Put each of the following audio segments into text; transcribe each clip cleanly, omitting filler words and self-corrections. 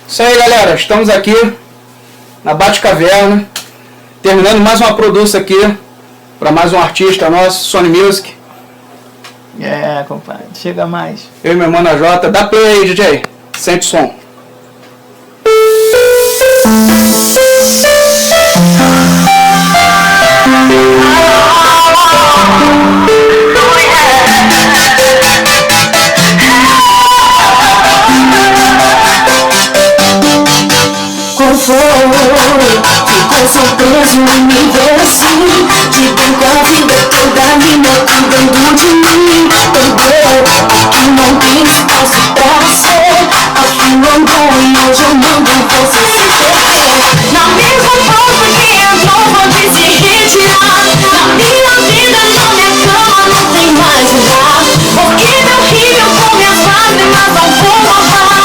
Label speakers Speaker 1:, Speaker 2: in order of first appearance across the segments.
Speaker 1: Isso aí, galera. Estamos aqui na Batcaverna, terminando mais uma produção aqui para mais um artista nosso, Sony Music.
Speaker 2: Compadre, chega mais.
Speaker 1: Eu e meu mano Jota. Dá play aí, DJ. Sente o som.
Speaker 3: Ficou surpreso em me ver assim, de bem com a vida toda minha, cuidando de mim. Perdeu o que não tem espaço pra ser. Afirmou e hoje eu mando você se perder. Na mesma porta que entrou, pode se retirar. Na minha vida, na minha cama, não tem mais lugar. Porque meu rio com minhas lágrimas não vou lavar.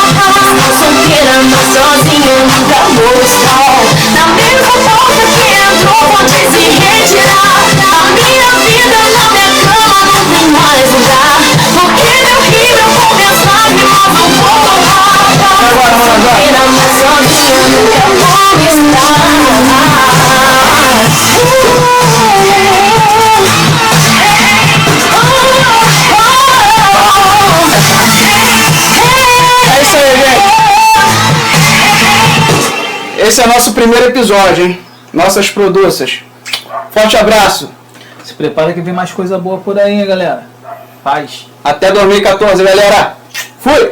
Speaker 3: Estou solteira, mas sozinha nunca vou estar. Na mesma porta que entrou, pode se retirar. Na minha vida, na minha cama, não tem mais lugar. Porque meu rio com minhas lágrimas não vou lavar. Estou solteira, mas sozinha nunca vou estar.
Speaker 1: É isso aí, gente. Esse é nosso primeiro episódio, hein? Nossas produções. Forte abraço.
Speaker 2: Se prepara que vem mais coisa boa por aí, hein, galera. Paz.
Speaker 1: Até 2014, galera. Fui!